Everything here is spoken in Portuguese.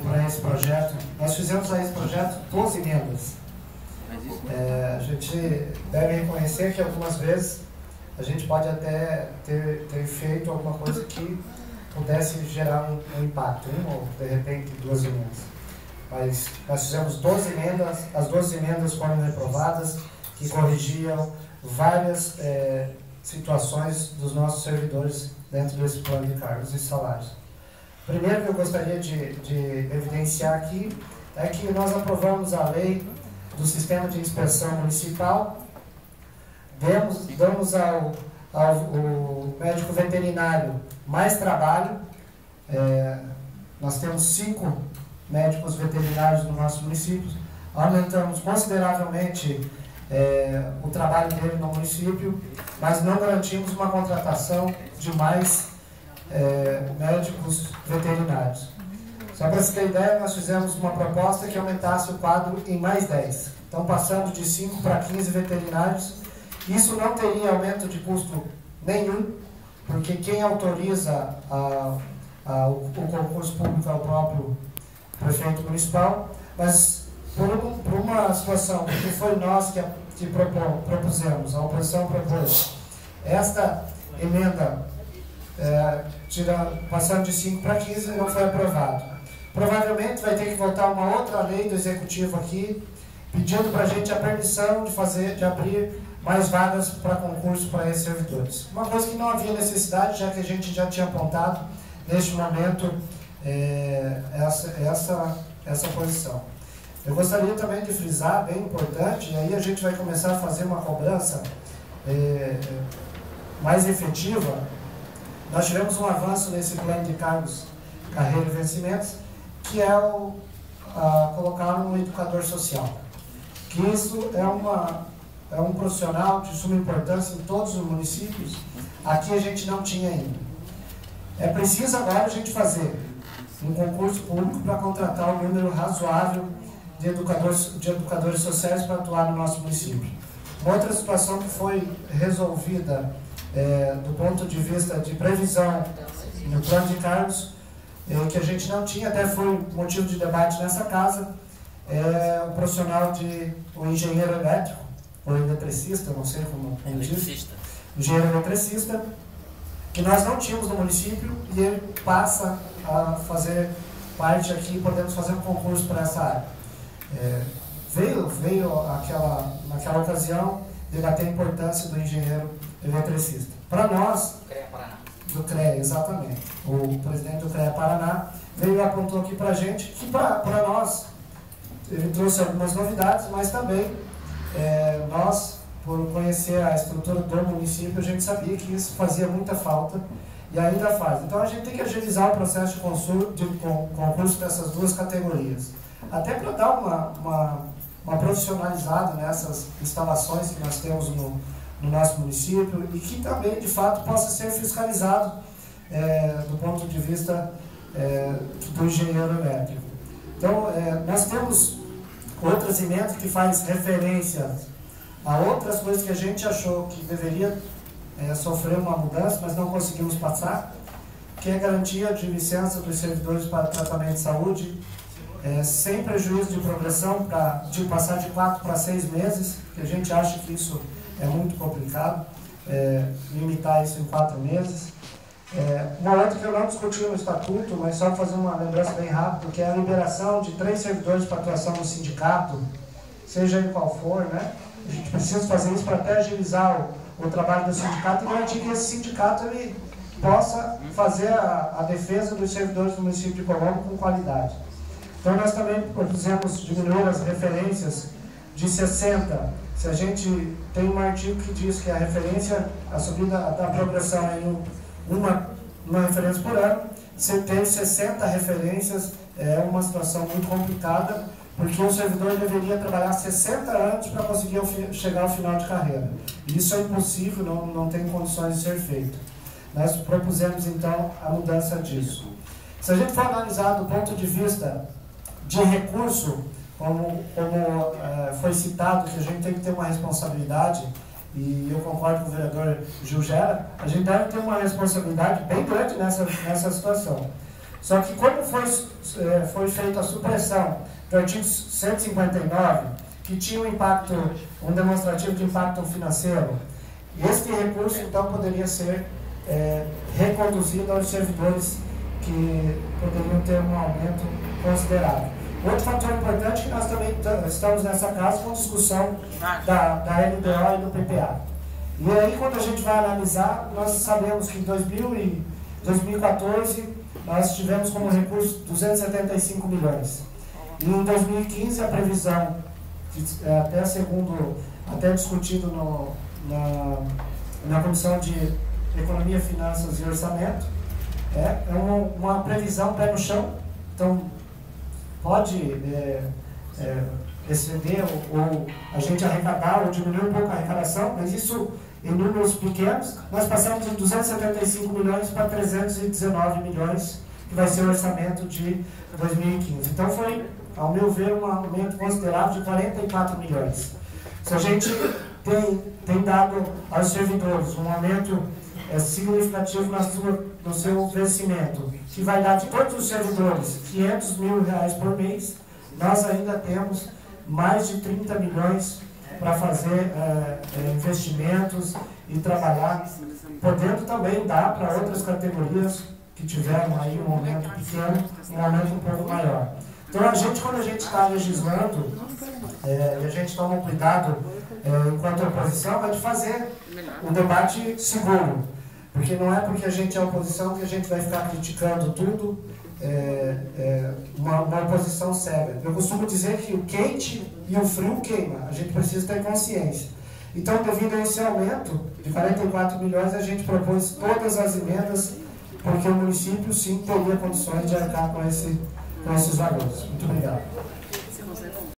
para esse projeto. Nós fizemos a esse projeto 12 emendas. A gente deve reconhecer que algumas vezes a gente pode até ter feito alguma coisa que pudesse gerar um impacto, ou de repente 2 emendas. Mas nós fizemos 12 emendas, as 12 emendas foram reprovadas, que corrigiam várias situações dos nossos servidores dentro desse plano de cargos e salários. Primeiro que eu gostaria de evidenciar aqui é que nós aprovamos a lei do Sistema de Inspeção Municipal, damos ao médico veterinário mais trabalho. Nós temos 5 médicos veterinários no nosso município, aumentamos consideravelmente o trabalho dele no município, mas não garantimos uma contratação de mais médicos veterinários. Só para você ter ideia, nós fizemos uma proposta que aumentasse o quadro em mais 10. Então, passando de 5 para 15 veterinários. Isso não teria aumento de custo nenhum, porque quem autoriza o concurso público é o próprio prefeito municipal, mas por uma situação que foi nós que propusemos, a oposição propôs, esta emenda passando de 5 para 15 não foi aprovado. Provavelmente vai ter que voltar uma outra lei do Executivo aqui, pedindo para a gente a permissão de abrir mais vagas para concurso para esses servidores. Uma coisa que não havia necessidade, já que a gente já tinha apontado, neste momento, essa posição. Eu gostaria também de frisar, bem importante, e aí a gente vai começar a fazer uma cobrança mais efetiva. Nós tivemos um avanço nesse plano de cargos, carreira e vencimentos, que é colocar um educador social. Que isso é um profissional de suma importância em todos os municípios. Aqui a gente não tinha ainda. É preciso agora a gente fazer um concurso público para contratar um número razoável de educadores sociais para atuar no nosso município. Uma outra situação que foi resolvida do ponto de vista de previsão no plano de cargos, que a gente não tinha, até foi motivo de debate nessa casa, o profissional o engenheiro elétrico, ou eletricista, não sei como diz, engenheiro eletricista, que nós não tínhamos no município, e ele passa a fazer parte aqui, podemos fazer um concurso para essa área. Veio naquela ocasião, debater a importância do engenheiro eletricista. Para nós, do CREA, exatamente, o presidente do CREA Paraná veio e apontou aqui para a gente, que para nós, ele trouxe algumas novidades, mas também nós, por conhecer a estrutura do município, a gente sabia que isso fazia muita falta e ainda faz. Então a gente tem que agilizar o processo de concurso dessas duas categorias, até para dar uma profissionalizada nessas instalações que nós temos no nosso município e que também, de fato, possa ser fiscalizado do ponto de vista do engenheiro elétrico. Então, nós temos outras emendas que faz referência a outras coisas que a gente achou que deveria sofrer uma mudança, mas não conseguimos passar, que é a garantia de licença dos servidores para tratamento de saúde, sem prejuízo de progressão, de passar de 4 para 6 meses, que a gente acha que isso é muito complicado, limitar isso em 4 meses. Uma outra que eu não discuti no estatuto, mas só fazer uma lembrança bem rápida, que é a liberação de 3 servidores para atuação no sindicato, seja ele qual for, né? A gente precisa fazer isso para até agilizar o trabalho do sindicato e garantir que esse sindicato ele possa fazer a defesa dos servidores do município de Colombo com qualidade. Então nós também propusemos diminuir as referências de 60. Se a gente tem um artigo que diz que a referência, a subida da progressão é em uma referência por ano, você ter 60 referências é uma situação muito complicada, porque o servidor deveria trabalhar 60 anos para conseguir chegar ao final de carreira. Isso é impossível, não tem condições de ser feito. Nós propusemos, então, a mudança disso. Se a gente for analisar do ponto de vista de recurso, como foi citado, que a gente tem que ter uma responsabilidade, e eu concordo com o vereador Gil Gera, a gente deve ter uma responsabilidade bem grande nessa situação. Só que quando foi feita a supressão do artigo 159, que tinha um demonstrativo de impacto financeiro, este recurso então poderia ser reconduzido aos servidores que poderiam ter um aumento considerável. Outro fator importante é que nós também estamos nessa casa com discussão da LDO e do PPA. E aí, quando a gente vai analisar, nós sabemos que em 2014 nós tivemos como recurso 275 milhões. E em 2015 a previsão, até discutido na Comissão de Economia, Finanças e Orçamento, é uma previsão pé no chão. Então, pode exceder ou a gente arrecadar ou diminuir um pouco a arrecadação, mas isso em números pequenos. Nós passamos de 275 milhões para 319 milhões, que vai ser o orçamento de 2015. Então foi, ao meu ver, um aumento considerável de 44 milhões. Se a gente tem dado aos servidores um aumento significativo no seu vencimento, que vai dar de todos os servidores R$500 mil por mês, nós ainda temos mais de 30 milhões para fazer investimentos e trabalhar, podendo também dar para outras categorias que tiveram aí um aumento pequeno, um aumento um pouco maior. Então, quando a gente está legislando, e a gente toma cuidado, enquanto oposição, é de fazer um debate seguro. Porque não é porque a gente é oposição que a gente vai ficar criticando tudo, uma oposição séria. Eu costumo dizer que o quente e o frio queima, a gente precisa ter consciência. Então, devido a esse aumento de 44 milhões, a gente propôs todas as emendas, porque o município sim teria condições de arcar com esses valores. Muito obrigado.